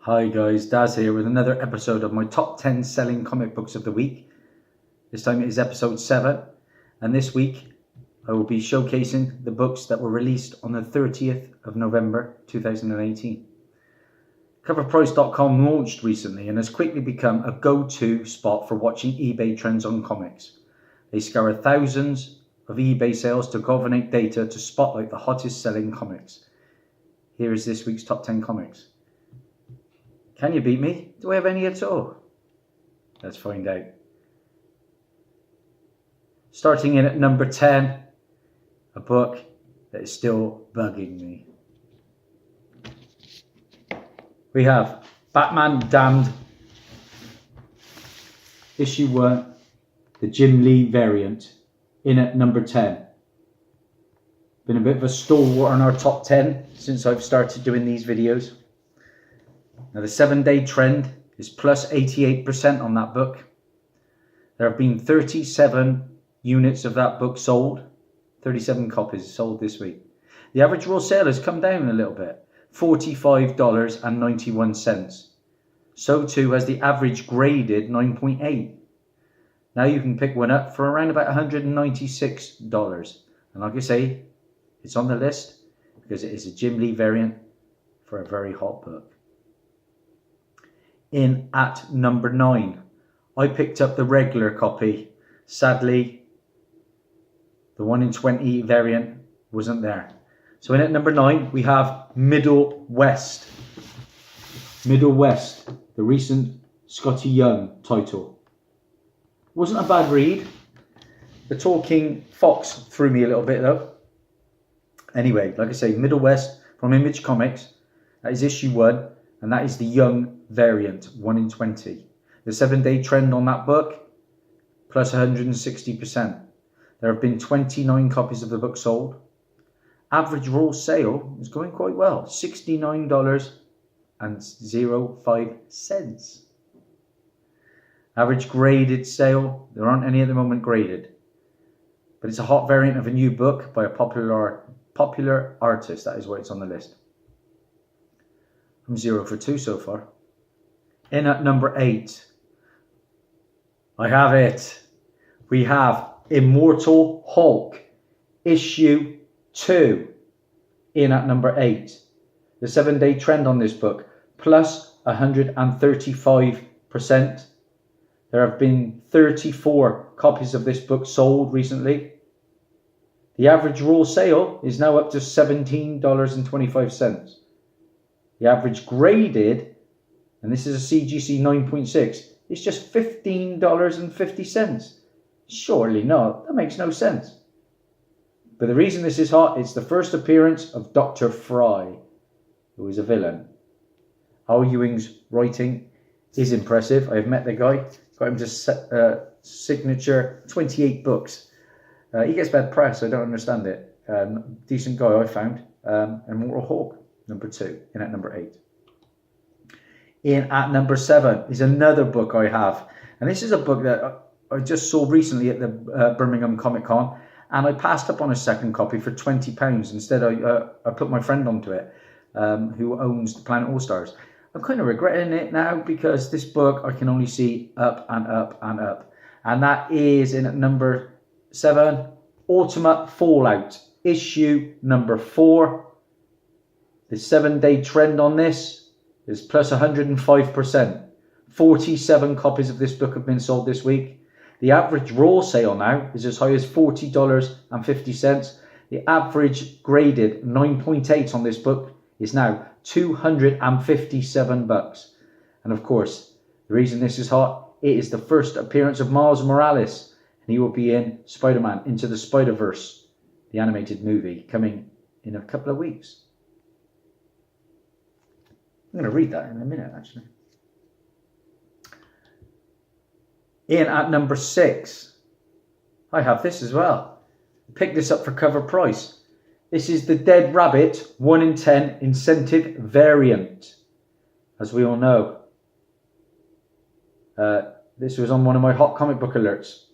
Hi guys, Daz here with another episode of my top 10 selling comic books of the week. This time it is episode 7, and this week I will be showcasing the books that were released on the 30th of November 2018. Coverprice.com launched recently and has quickly become a go-to spot for watching eBay trends on comics. They scour thousands of eBay sales to culminate data to spotlight the hottest selling comics. Here is this week's top 10 comics. Can you beat me? Do I have any at all? Let's find out. Starting in at number 10, a book that is still bugging me. We have Batman Damned, issue 1, the Jim Lee variant, in at number 10. Been a bit of a stalwart on our top 10 since I've started doing these videos. Now the 7-day trend is plus 88% on that book. There have been 37 units of that book sold. 37 copies sold this week. The average raw sale has come down a little bit. $45.91. So too has the average graded 9.8. Now you can pick one up for around about $196. And like I say, it's on the list because it is a Jim Lee variant for a very hot book. In at number 9, I picked up the regular copy. Sadly, the 1 in 20 variant wasn't there. So in at number 9, we have Middle West. Middle West, the recent Scotty Young title. Wasn't a bad read. The Talking Fox threw me a little bit though. Anyway, like I say, Middle West from Image Comics. That is issue 1, and that is the Young variant, 1 in 20. The 7-day trend on that book, plus 160%. There have been 29 copies of the book sold. Average raw sale is going quite well, $69.05. Average graded sale, there aren't any at the moment graded. But it's a hot variant of a new book by a popular artist. That is why it's on the list. I'm 0 for 2 so far. In at number 8, I have it. We have Immortal Hulk, issue 2, in at number 8. The 7-day trend on this book, plus 135%. There have been 34 copies of this book sold recently. The average raw sale is now up to $17.25. The average graded, and this is a CGC 9.6, it's just $15.50. Surely not. That makes no sense. But the reason this is hot, it's the first appearance of Dr. Fry, who is a villain. Al Ewing's writing is impressive. I've met the guy. Got him to signature 28 books. He gets bad press. I don't understand it. Decent guy, I found. Immortal Hulk, number 2, in at number 8. In at number 7 is another book I have. And this is a book that I just saw recently at the Birmingham Comic Con. And I passed up on a second copy for £20. Instead, I put my friend onto it, who owns the Planet All Stars. I'm kind of regretting it now because this book I can only see up and up and up. And that is in at number 7, Ultimate Fallout, issue number 4. The 7-day trend on this is plus 105%. 47 copies of this book have been sold this week. The average raw sale now is as high as $40.50. The average graded 9.8 on this book is now $257. And of course, the reason this is hot, it is the first appearance of Miles Morales. And he will be in Spider-Man Into the Spider-Verse, the animated movie, coming in a couple of weeks. I'm going to read that in a minute, actually. In at number 6, I have this as well. Pick this up for cover price. This is the Dead Rabbit 1 in 10 incentive variant. As we all know, this was on one of my hot comic book alerts.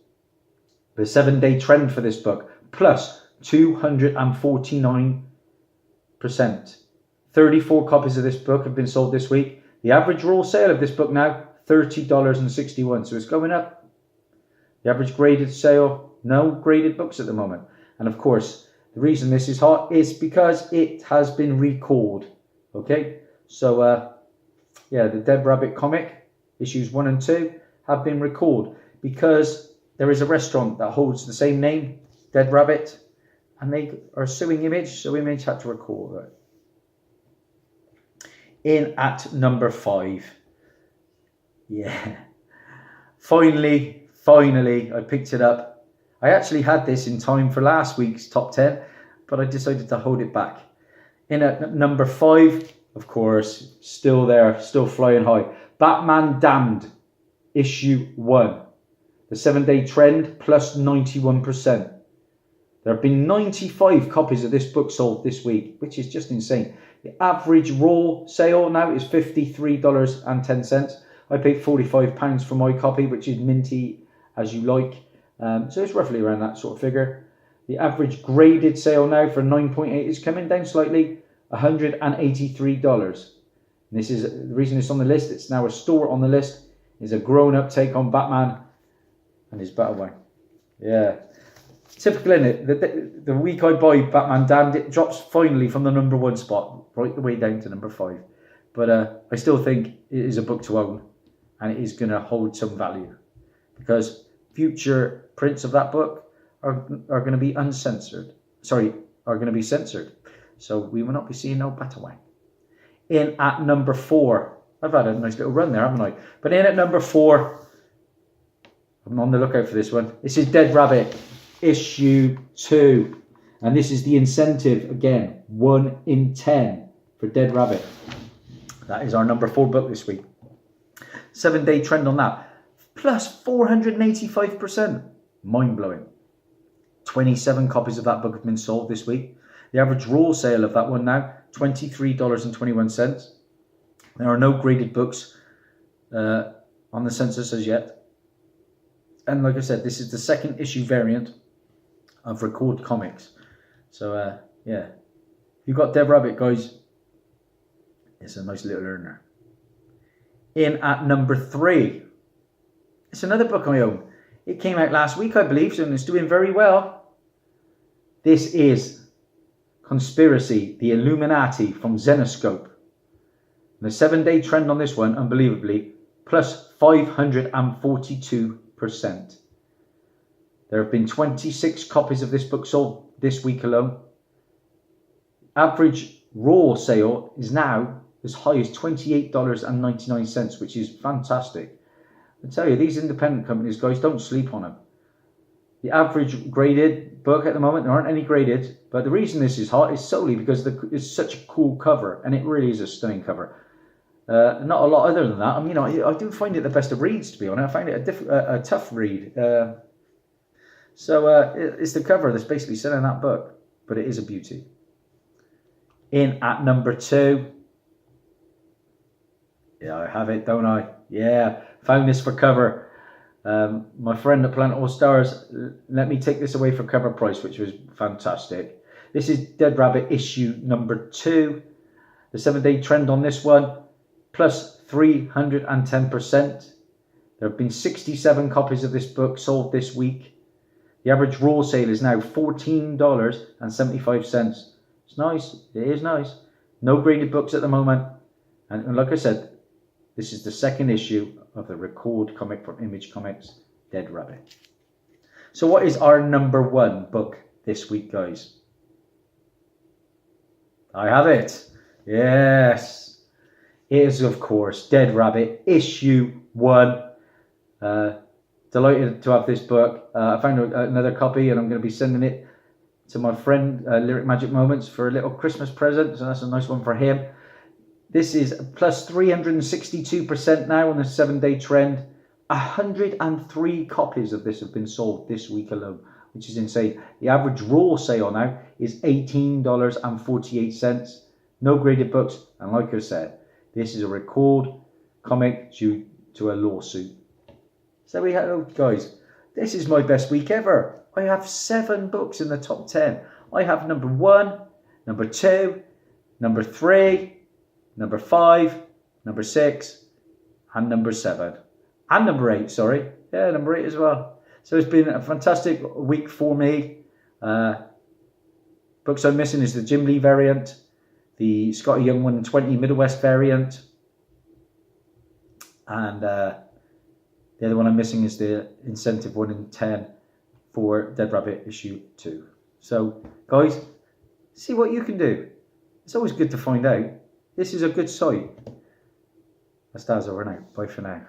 The 7-day trend for this book, plus 249%. 34 copies of this book have been sold this week. The average raw sale of this book now, $30.61. So it's going up. The average graded sale, no graded books at the moment. And of course, the reason this is hot is because it has been recalled. Okay, so yeah, the Dead Rabbit comic, issues 1 and 2, have been recalled because there is a restaurant that holds the same name, Dead Rabbit, and they are suing Image, so Image had to recall it. In at number 5. Yeah. Finally, I picked it up. I actually had this in time for last week's top 10, but I decided to hold it back. In at number 5, of course, still there, still flying high. Batman Damned, issue 1. The 7-day trend, plus 91%. There have been 95 copies of this book sold this week, which is just insane. The average raw sale now is $53.10. I paid £45 for my copy, which is minty as you like. So it's roughly around that sort of figure. The average graded sale now for 9.8 is coming down slightly, $183. And this is the reason it's on the list. It's now a store on the list. It's a grown-up take on Batman and his Battlewing. Yeah. Typical, isn't it? The week I buy Batman Damned, it drops finally from the number 1 spot right the way down to number 5. But I still think it is a book to own, and it is going to hold some value because future prints of that book are going to be uncensored. Sorry, are going to be censored. So we will not be seeing no Battlewing. In at number 4. I've had a nice little run there, haven't I? But in at number 4, I'm on the lookout for this one. This is Dead Rabbit, issue 2. And this is the incentive, again, 1 in 10 for Dead Rabbit. That is our number 4 book this week. 7-day trend on that, plus 485%. Mind-blowing. 27 copies of that book have been sold this week. The average raw sale of that one now, $23.21. There are no graded books on the census as yet. And like I said, this is the 2nd issue variant of Record Comics. So, yeah. If you've got Dead Rabbit, guys, it's a nice little earner. In at number 3. It's another book I own. It came out last week, I believe, and it's doing very well. This is Conspiracy, the Illuminati from Zenoscope. And the 7-day trend on this one, unbelievably, plus 542%. There have been 26 copies of this book sold this week alone. Average raw sale is now as high as $28.99, which is fantastic. I tell you, these independent companies, guys, don't sleep on them. The average graded book at the moment, there aren't any graded, but the reason this is hot is solely because it's such a cool cover, and it really is a stunning cover. Not a lot other than that. I mean, I do find it the best of reads, to be honest. I find it a tough read. So it's the cover that's basically selling that book, but it is a beauty. In at number 2. Yeah, I have it, don't I? Yeah, found this for cover. My friend at Planet All Stars let me take this away for cover price, which was fantastic. This is Dead Rabbit issue number 2. The 7-day trend on this one, plus 310%. There have been 67 copies of this book sold this week. The average raw sale is now $14.75. It's nice. It is nice. No graded books at the moment. And like I said, this is the 2nd issue of the Record comic from Image Comics, Dead Rabbit. So what is our number 1 book this week, guys? I have it. Yes. It is, of course, Dead Rabbit, issue 1. Delighted to have this book. I found another copy, and I'm going to be sending it to my friend, Lyric Magic Moments, for a little Christmas present. So that's a nice one for him. This is plus 362% now on the 7-day trend. 103 copies of this have been sold this week alone, which is insane. The average raw sale now is $18.48. No graded books. And like I said, this is a Record comic due to a lawsuit. So we have, guys, this is my best week ever. I have 7 books in the top 10. I have number 1, number 2, number 3, number 5, number 6, and number 7. And number 8, sorry. Yeah, number 8 as well. So it's been a fantastic week for me. Books I'm missing is the Jim Lee variant, the Scotty Young 120 Middle West variant, and the other one I'm missing is the Incentive 1 in 10 for Dead Rabbit issue 2. So, guys, see what you can do. It's always good to find out. This is a good site. That's Dazzie over now. Bye for now.